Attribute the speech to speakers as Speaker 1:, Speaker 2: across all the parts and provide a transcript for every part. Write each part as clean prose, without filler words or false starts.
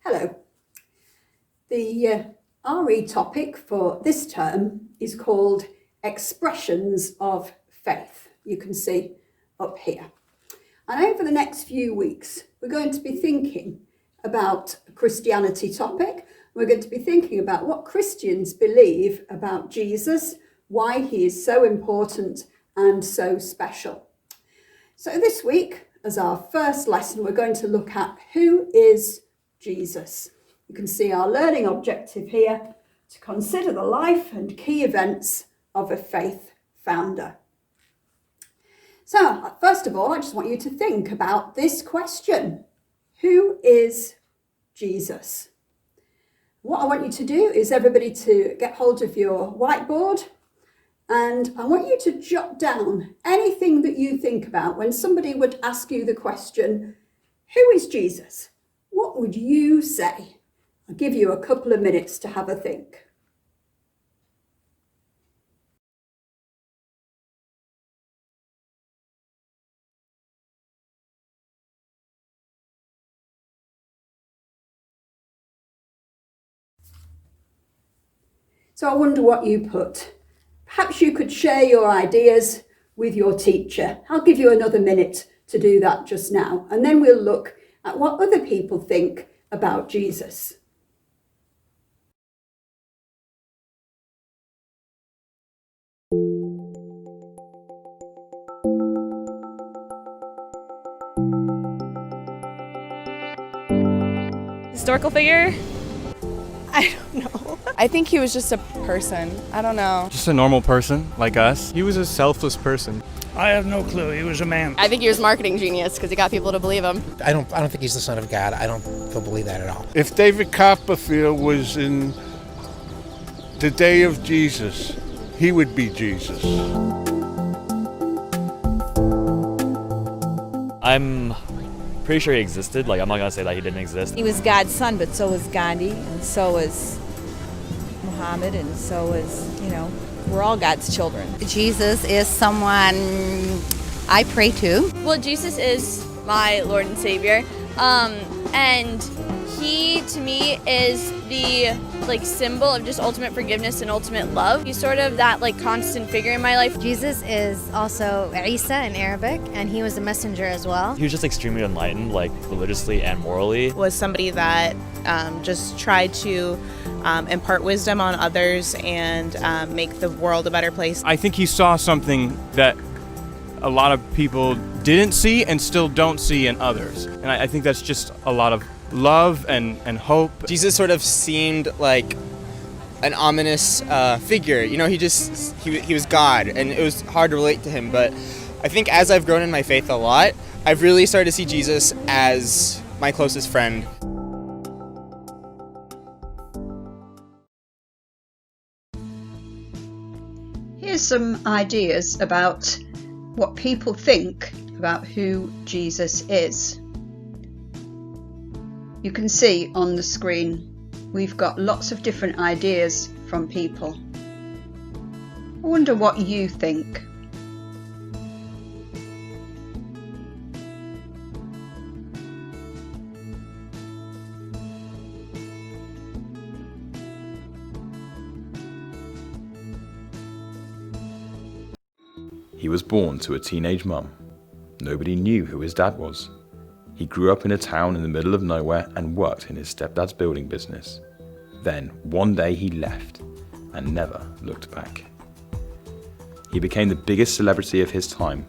Speaker 1: Hello. The RE topic for this term is called Expressions of Faith. You can see up here. And over the next few weeks, we're going to be thinking about a Christianity topic. We're going to be thinking about what Christians believe about Jesus, why he is so important and so special. So this week, as our first lesson, we're going to look at who is Jesus. You can see our learning objective here, to consider the life and key events of a faith founder. So, first of all, I just want you to think about this question. Who is Jesus? What I want you to do is everybody to get hold of your whiteboard, and I want you to jot down anything that you think about when somebody would ask you the question, who is Jesus? What would you say? I'll give you a couple of minutes to have a think. So I wonder what you put. Perhaps you could share your ideas with your teacher. I'll give you another minute to do that just now, and then we'll look at what other people think about Jesus.
Speaker 2: Historical figure?
Speaker 3: I don't know. I think he was just a person. I don't know.
Speaker 4: Just a normal person like us.
Speaker 5: He was a selfless person.
Speaker 6: I have no clue. He was a man.
Speaker 7: I think he was marketing genius because he got people to believe him.
Speaker 8: I don't think he's the son of God. I don't believe that at all.
Speaker 9: If David Copperfield was in the day of Jesus, he would be Jesus.
Speaker 10: I'm pretty sure he existed. I'm not gonna say that he didn't exist.
Speaker 11: He was God's son, but so was Gandhi, and so was Muhammad, and so was, we're all God's children.
Speaker 12: Jesus is someone I pray to.
Speaker 2: Well, Jesus is my Lord and Savior, and he, to me, is the symbol of just ultimate forgiveness and ultimate love. He's sort of that constant figure in my life.
Speaker 13: Jesus is also Isa in Arabic, and he was a messenger as well.
Speaker 10: He was just extremely enlightened, religiously and morally.
Speaker 3: Was somebody that just tried to impart wisdom on others and make the world a better place.
Speaker 4: I think he saw something that a lot of people didn't see and still don't see in others. And I think that's just a lot of love and hope.
Speaker 5: Jesus sort of seemed like an ominous figure. He was God, and it was hard to relate to him. But I think as I've grown in my faith a lot, I've really started to see Jesus as my closest friend.
Speaker 1: Here's some ideas about what people think about who Jesus is. You can see on the screen we've got lots of different ideas from people. I wonder what you think.
Speaker 14: He was born to a teenage mum. Nobody knew who his dad was. He grew up in a town in the middle of nowhere and worked in his stepdad's building business. Then, one day he left and never looked back. He became the biggest celebrity of his time.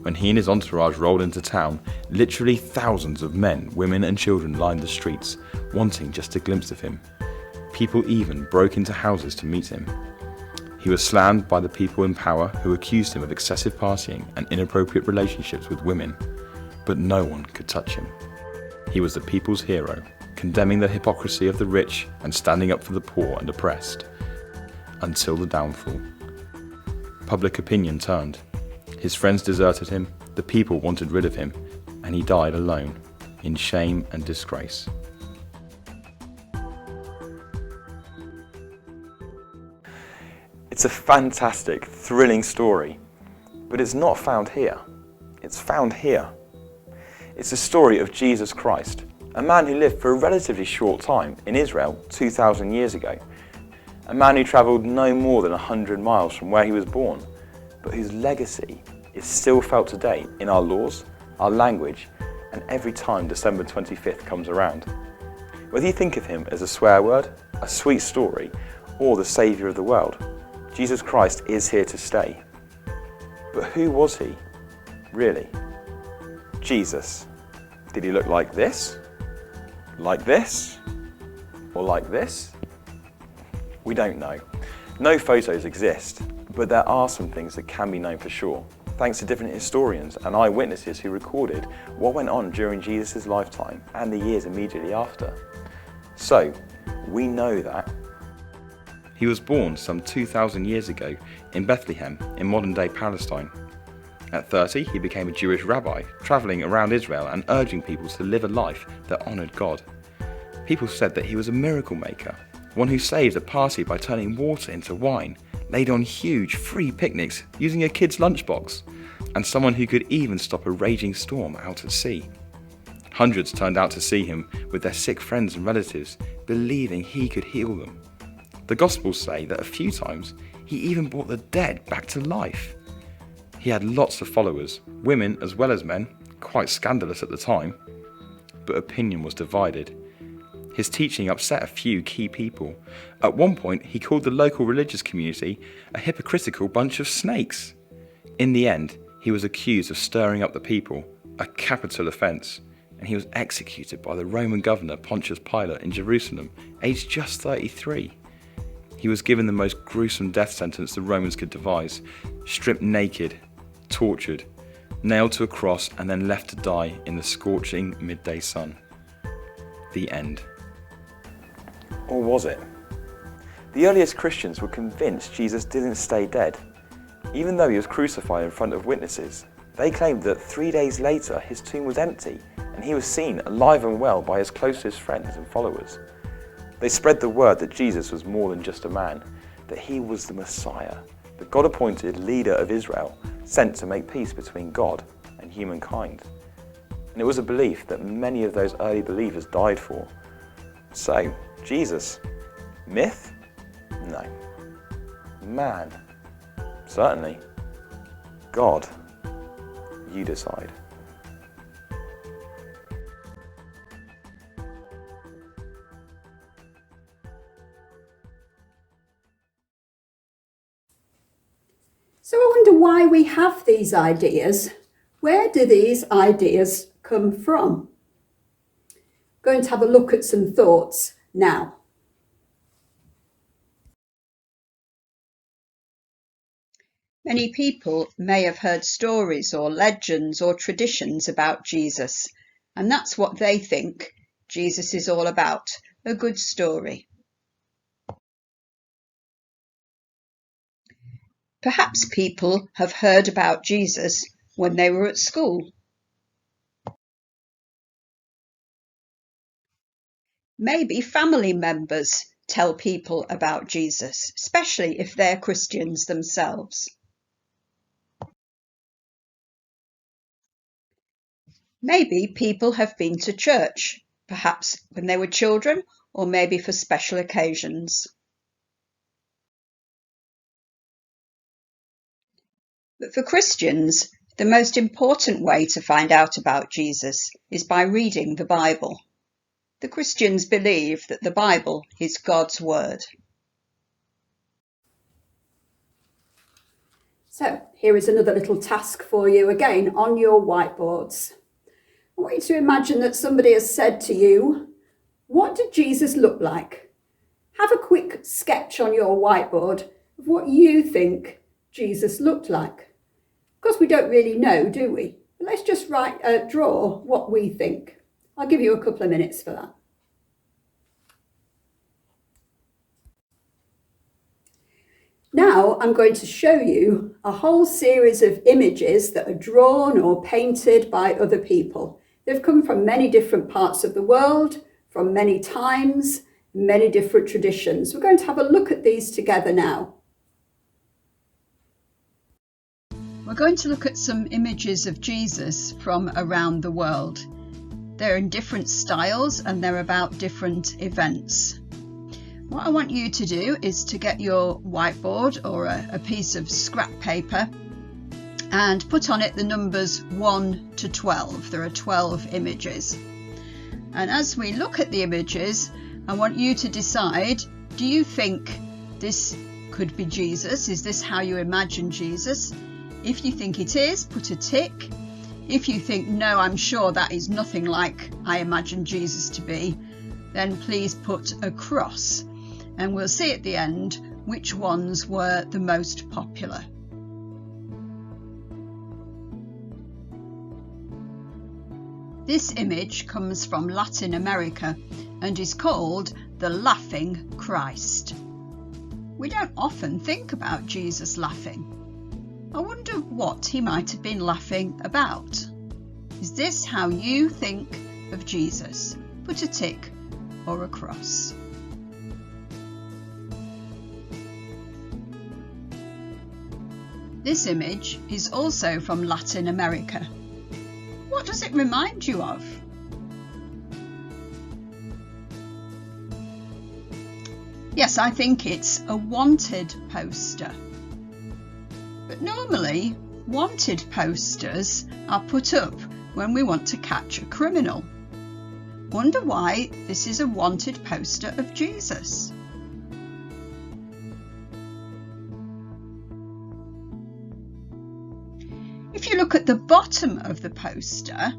Speaker 14: When he and his entourage rolled into town, literally thousands of men, women and children lined the streets, wanting just a glimpse of him. People even broke into houses to meet him. He was slammed by the people in power who accused him of excessive partying and inappropriate relationships with women. But no one could touch him. He was the people's hero, condemning the hypocrisy of the rich and standing up for the poor and oppressed. Until the downfall. Public opinion turned. His friends deserted him, the people wanted rid of him, and he died alone, in shame and disgrace.
Speaker 15: It's a fantastic, thrilling story, but it's not found here. It's found here. It's the story of Jesus Christ, a man who lived for a relatively short time in Israel 2,000 years ago, a man who travelled no more than 100 miles from where he was born, but whose legacy is still felt today in our laws, our language, and every time December 25th comes around. Whether you think of him as a swear word, a sweet story, or the saviour of the world, Jesus Christ is here to stay. But who was he, really? Jesus. Did he look like this? Like this? Or like this? We don't know. No photos exist, but there are some things that can be known for sure, thanks to different historians and eyewitnesses who recorded what went on during Jesus' lifetime and the years immediately after. So, we know that
Speaker 14: he was born some 2,000 years ago in Bethlehem in modern-day Palestine. At 30, he became a Jewish rabbi, travelling around Israel and urging people to live a life that honoured God. People said that he was a miracle maker, one who saved a party by turning water into wine, laid on huge free picnics using a kid's lunchbox, and someone who could even stop a raging storm out at sea. Hundreds turned out to see him with their sick friends and relatives, believing he could heal them. The Gospels say that a few times he even brought the dead back to life. He had lots of followers, women as well as men, quite scandalous at the time, but opinion was divided. His teaching upset a few key people. At one point, he called the local religious community a hypocritical bunch of snakes. In the end, he was accused of stirring up the people, a capital offence, and he was executed by the Roman governor Pontius Pilate in Jerusalem, aged just 33. He was given the most gruesome death sentence the Romans could devise, stripped naked, tortured, nailed to a cross, and then left to die in the scorching midday sun. The end.
Speaker 15: Or was it? The earliest Christians were convinced Jesus didn't stay dead. Even though he was crucified in front of witnesses, they claimed that 3 days later his tomb was empty and he was seen alive and well by his closest friends and followers. They spread the word that Jesus was more than just a man, that he was the Messiah, the God-appointed leader of Israel, sent to make peace between God and humankind. And it was a belief that many of those early believers died for. So, Jesus, myth? No. Man? Certainly. God? You decide.
Speaker 1: So I wonder why we have these ideas. Where do these ideas come from? Going to have a look at some thoughts now.
Speaker 16: Many people may have heard stories or legends or traditions about Jesus, and that's what they think Jesus is all about, a good story. Perhaps people have heard about Jesus when they were at school. Maybe family members tell people about Jesus, especially if they're Christians themselves. Maybe people have been to church, perhaps when they were children, or maybe for special occasions. But for Christians, the most important way to find out about Jesus is by reading the Bible. The Christians believe that the Bible is God's word.
Speaker 1: So here is another little task for you again on your whiteboards. I want you to imagine that somebody has said to you, what did Jesus look like? Have a quick sketch on your whiteboard of what you think Jesus looked like. Of course, we don't really know, do we? But let's just draw what we think. I'll give you a couple of minutes for that. Now I'm going to show you a whole series of images that are drawn or painted by other people. They've come from many different parts of the world, from many times, many different traditions. We're going to have a look at these together now. We're going to look at some images of Jesus from around the world.
Speaker 16: They're in different styles and they're about different events. What I want you to do is to get your whiteboard or a piece of scrap paper and put on it the numbers 1 to 12. There are 12 images. And as we look at the images, I want you to decide, do you think this could be Jesus? Is this how you imagine Jesus? If you think it is, put a tick. If you think, no, I'm sure that is nothing like I imagine Jesus to be, then please put a cross. And we'll see at the end which ones were the most popular. This image comes from Latin America and is called the Laughing Christ. We don't often think about Jesus laughing. I wonder what he might have been laughing about. Is this how you think of Jesus? Put a tick or a cross. This image is also from Latin America. What does it remind you of? Yes, I think it's a wanted poster. But normally, wanted posters are put up when we want to catch a criminal. Wonder why this is a wanted poster of Jesus? If you look at the bottom of the poster,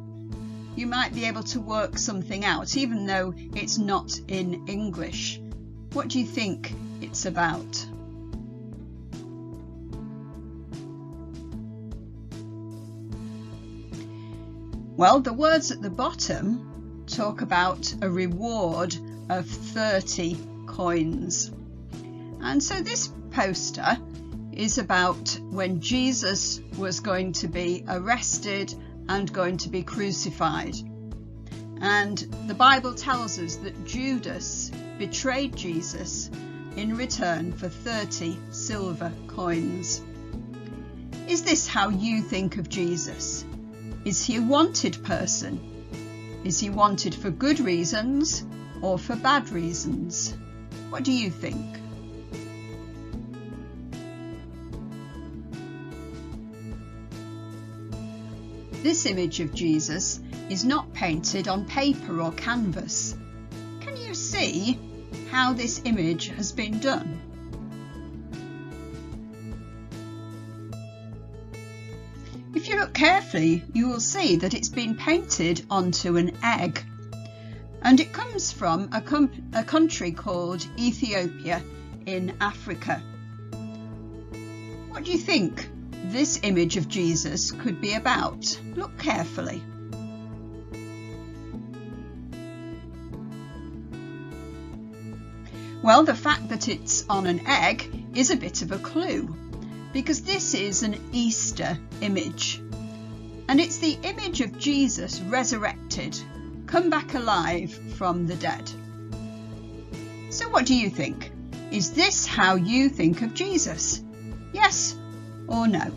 Speaker 16: you might be able to work something out, even though it's not in English. What do you think it's about? Well, the words at the bottom talk about a reward of 30 coins. And so this poster is about when Jesus was going to be arrested and going to be crucified. And the Bible tells us that Judas betrayed Jesus in return for 30 silver coins. Is this how you think of Jesus? Is he a wanted person? Is he wanted for good reasons or for bad reasons? What do you think? This image of Jesus is not painted on paper or canvas. Can you see how this image has been done? If you look carefully, you will see that it's been painted onto an egg. And it comes from a country called Ethiopia in Africa. What do you think this image of Jesus could be about? Look carefully. Well, the fact that it's on an egg is a bit of a clue, because this is an Easter image, and it's the image of Jesus resurrected, come back alive from the dead. So what do you think? Is this how you think of Jesus? Yes or no?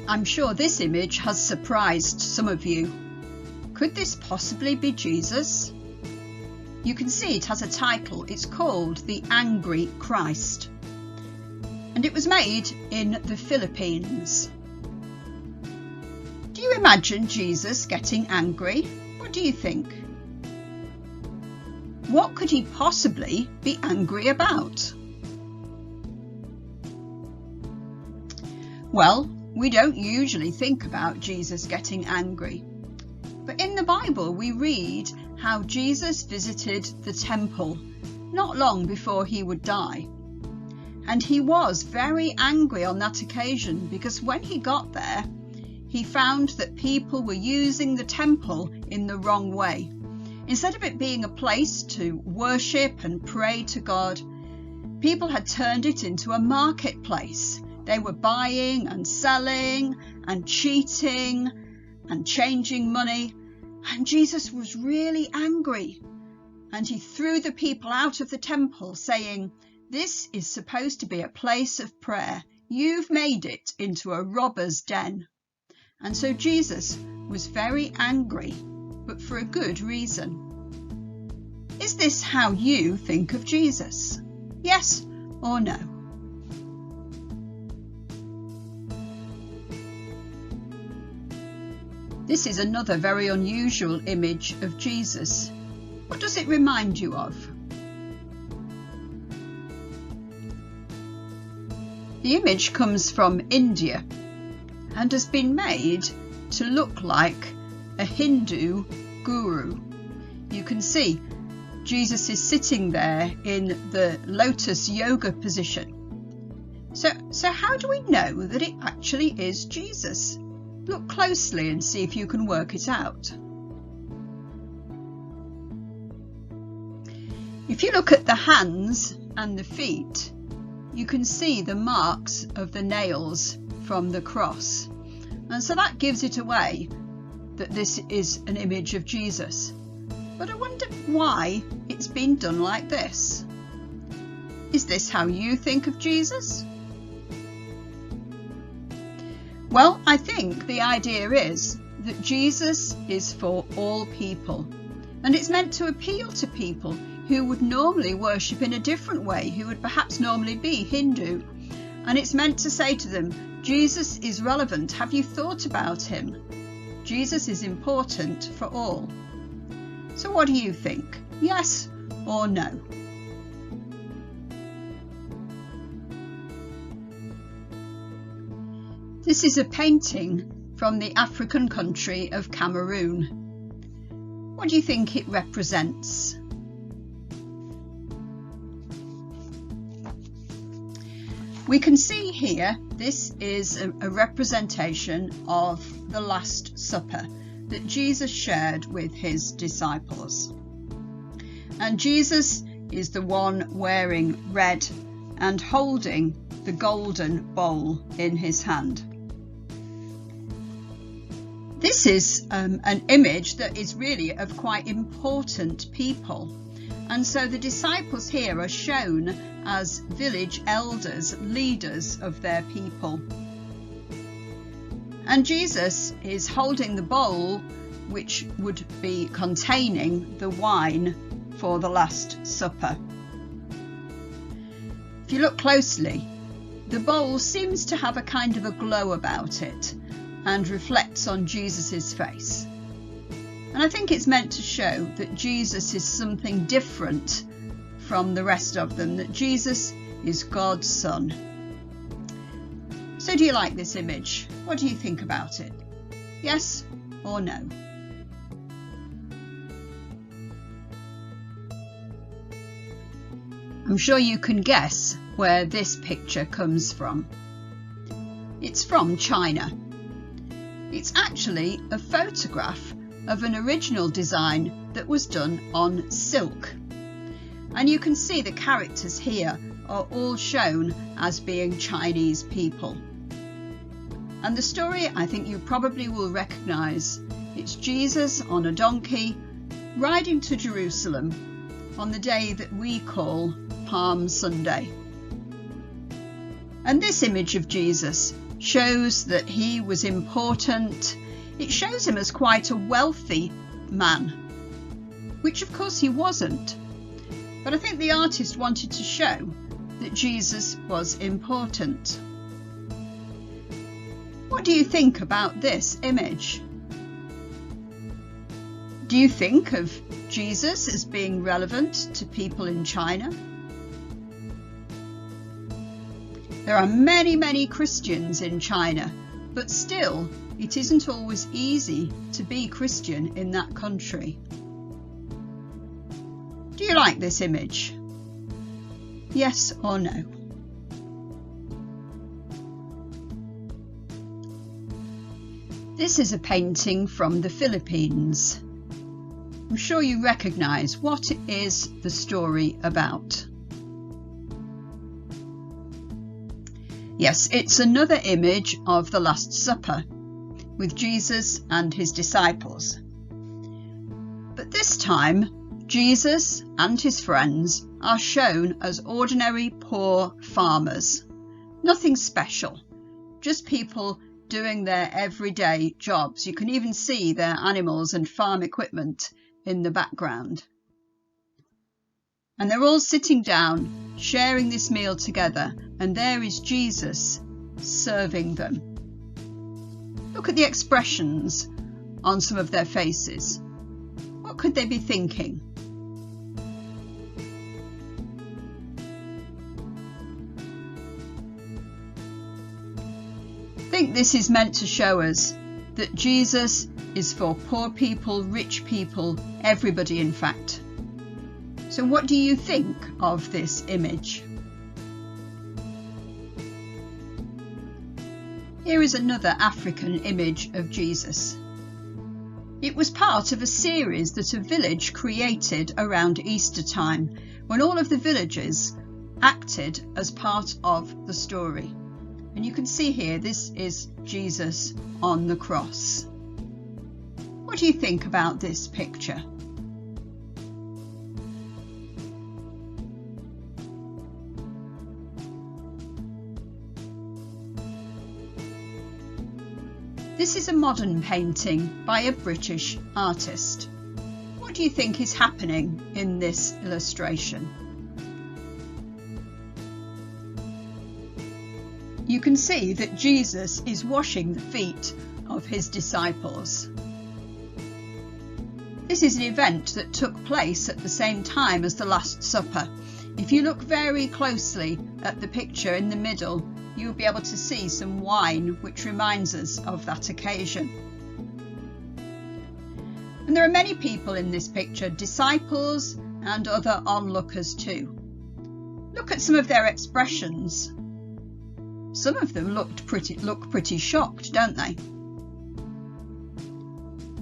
Speaker 16: I'm sure this image has surprised some of you. Could this possibly be Jesus? You can see it has a title. It's called The Angry Christ. And it was made in the Philippines. Do you imagine Jesus getting angry? What do you think? What could he possibly be angry about? Well, we don't usually think about Jesus getting angry. But in the Bible we read how Jesus visited the temple not long before he would die. And he was very angry on that occasion, because when he got there, he found that people were using the temple in the wrong way. Instead of it being a place to worship and pray to God, people had turned it into a marketplace. They were buying and selling and cheating and changing money. And Jesus was really angry. And he threw the people out of the temple, saying, "This is supposed to be a place of prayer. You've made it into a robber's den. And so Jesus was very angry, but for a good reason. Is this how you think of Jesus? Yes or no? This is another very unusual image of Jesus. What does it remind you of? The image comes from India and has been made to look like a Hindu guru. You can see Jesus is sitting there in the lotus yoga position. So how do we know that it actually is Jesus? Look closely and see if you can work it out. If you look at the hands and the feet, you can see the marks of the nails from the cross. And so that gives it away that this is an image of Jesus. But I wonder why it's been done like this. Is this how you think of Jesus? Well, I think the idea is that Jesus is for all people, and it's meant to appeal to people who would normally worship in a different way, who would perhaps normally be Hindu. And it's meant to say to them, Jesus is relevant. Have you thought about him? Jesus is important for all. So what do you think? Yes or no? This is a painting from the African country of Cameroon. What do you think it represents? We can see here, this is a representation of the Last Supper that Jesus shared with his disciples. And Jesus is the one wearing red and holding the golden bowl in his hand. This is an image that is really of quite important people. And so the disciples here are shown as village elders, leaders of their people. And Jesus is holding the bowl, which would be containing the wine for the Last Supper. If you look closely, the bowl seems to have a kind of a glow about it and reflects on Jesus's face. And I think it's meant to show that Jesus is something different from the rest of them, that Jesus is God's Son. So do you like this image? What do you think about it? Yes or no? I'm sure you can guess where this picture comes from. It's from China. It's actually a photograph of an original design that was done on silk. And you can see the characters here are all shown as being Chinese people. And the story, I think you probably will recognise. It's Jesus on a donkey riding to Jerusalem on the day that we call Palm Sunday. And this image of Jesus shows that he was important. It shows him as quite a wealthy man, which of course he wasn't. But I think the artist wanted to show that Jesus was important. What do you think about this image? Do you think of Jesus as being relevant to people in China? There are many, many Christians in China, but still it isn't always easy to be Christian in that country. Do you like this image? Yes or no? This is a painting from the Philippines. I'm sure you recognise what is the story about. Yes, it's another image of the Last Supper with Jesus and his disciples. But this time, Jesus and his friends are shown as ordinary poor farmers, Nothing special, just people doing their everyday jobs. You can even see their animals and farm equipment in the background. And they're all sitting down, sharing this meal together, and there is Jesus serving them. Look at the expressions on some of their faces. What could they be thinking? I think this is meant to show us that Jesus is for poor people, rich people, everybody in fact. So what do you think of this image? Here is another African image of Jesus. It was part of a series that a village created around Easter time, when all of the villagers acted as part of the story. And you can see here, this is Jesus on the cross. What do you think about this picture? This is a modern painting by a British artist. What do you think is happening in this illustration? You can see that Jesus is washing the feet of his disciples. This is an event that took place at the same time as the Last Supper. If you look very closely at the picture in the middle, you'll be able to see some wine, which reminds us of that occasion. And there are many people in this picture, disciples and other onlookers too. Look at some of their expressions. Some of them look pretty shocked, don't they?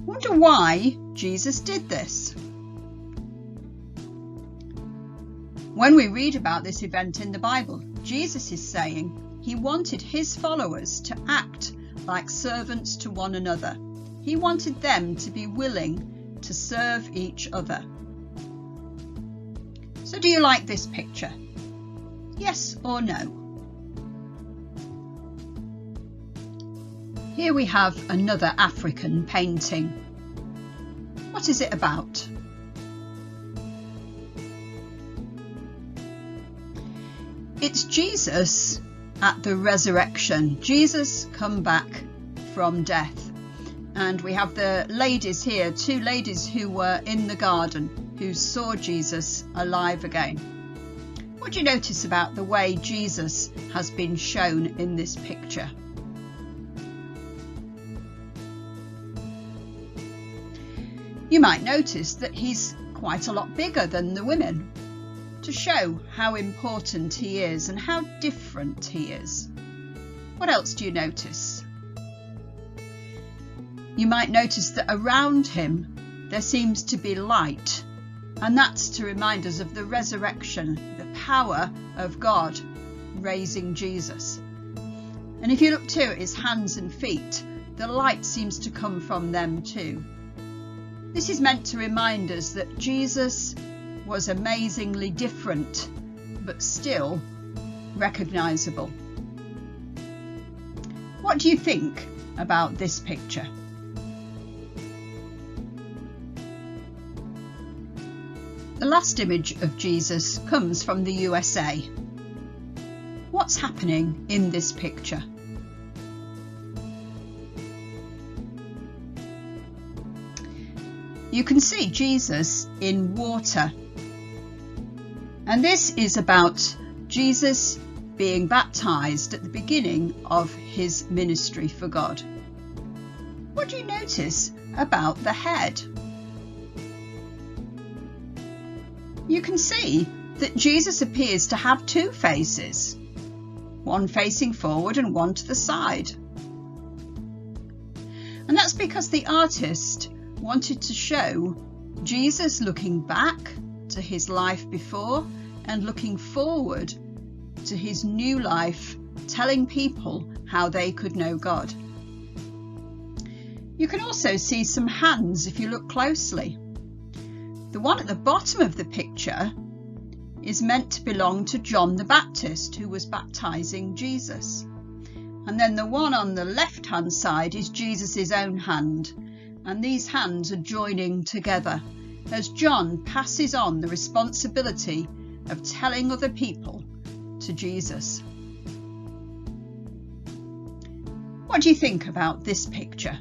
Speaker 16: Wonder why Jesus did this. When we read about this event in the Bible, Jesus is saying he wanted his followers to act like servants to one another. He wanted them to be willing to serve each other. So do you like this picture? Yes or no? Here we have another African painting. What is it about? It's Jesus at the resurrection. Jesus come back from death. And we have the ladies here, two ladies who were in the garden, who saw Jesus alive again. What do you notice about the way Jesus has been shown in this picture? You might notice that he's quite a lot bigger than the women, to show how important he is and how different he is. What else do you notice? You might notice that around him there seems to be light, and that's to remind us of the resurrection, the power of God raising Jesus. And if you look too at his hands and feet, the light seems to come from them too. This is meant to remind us that Jesus was amazingly different, but still recognisable. What do you think about this picture? The last image of Jesus comes from the USA. What's happening in this picture? You can see Jesus in water. And this is about Jesus being baptised at the beginning of his ministry for God. What do you notice about the head? You can see that Jesus appears to have two faces, one facing forward and one to the side. And that's because the artist wanted to show Jesus looking back to his life before and looking forward to his new life, telling people how they could know God. You can also see some hands if you look closely. The one at the bottom of the picture is meant to belong to John the Baptist, who was baptizing Jesus. And then the one on the left-hand side is Jesus' own hand, and these hands are joining together as John passes on the responsibility of telling other people to Jesus. What do you think about this picture?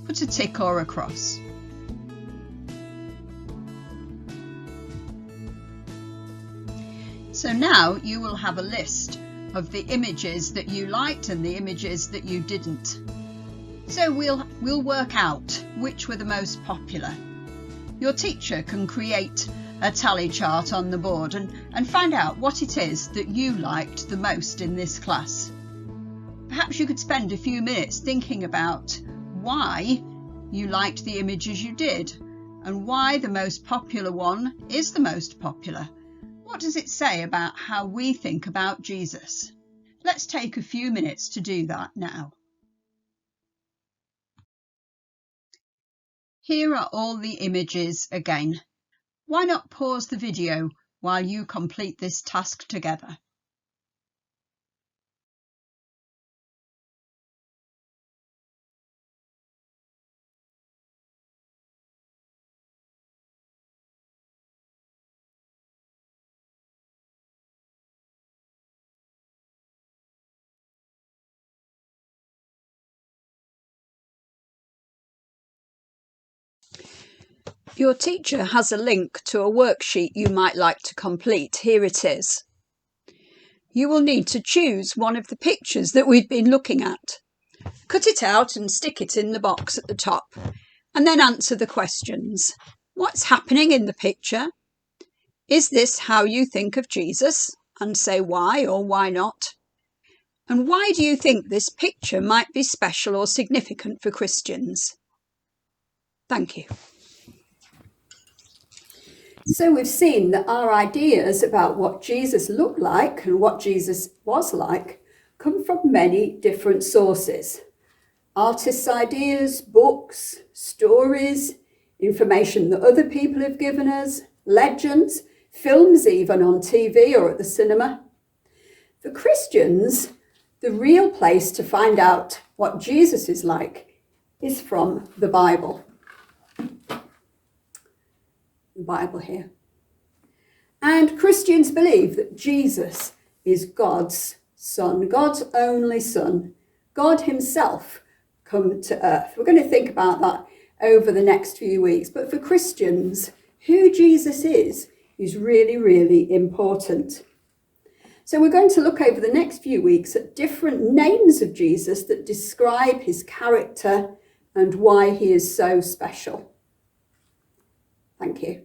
Speaker 16: Put a tick or a cross. So now you will have a list of the images that you liked and the images that you didn't. So we'll work out which were the most popular. Your teacher can create a tally chart on the board and find out what it is that you liked the most in this class. Perhaps you could spend a few minutes thinking about why you liked the images you did and why the most popular one is the most popular. What does it say about how we think about Jesus? Let's take a few minutes to do that now. Here are all the images again. Why not pause the video while you complete this task together? Your teacher has a link to a worksheet you might like to complete. Here it is. You will need to choose one of the pictures that we've been looking at. Cut it out and stick it in the box at the top, and then answer the questions. What's happening in the picture? Is this how you think of Jesus? And say why or why not. And why do you think this picture might be special or significant for Christians? Thank you. So we've seen that our ideas about what Jesus looked like and what Jesus was like come from many different sources. Artists' ideas, books, stories, information that other people have given us, legends, films even on TV or at the cinema. For Christians, the real place to find out what Jesus is like is from the Bible. The Bible here. And Christians believe that Jesus is God's Son, God's only Son, God himself come to earth. We're going to think about that over the next few weeks. But for Christians, who Jesus is really, really important. So we're going to look over the next few weeks at different names of Jesus that describe his character and why he is so special. Thank you.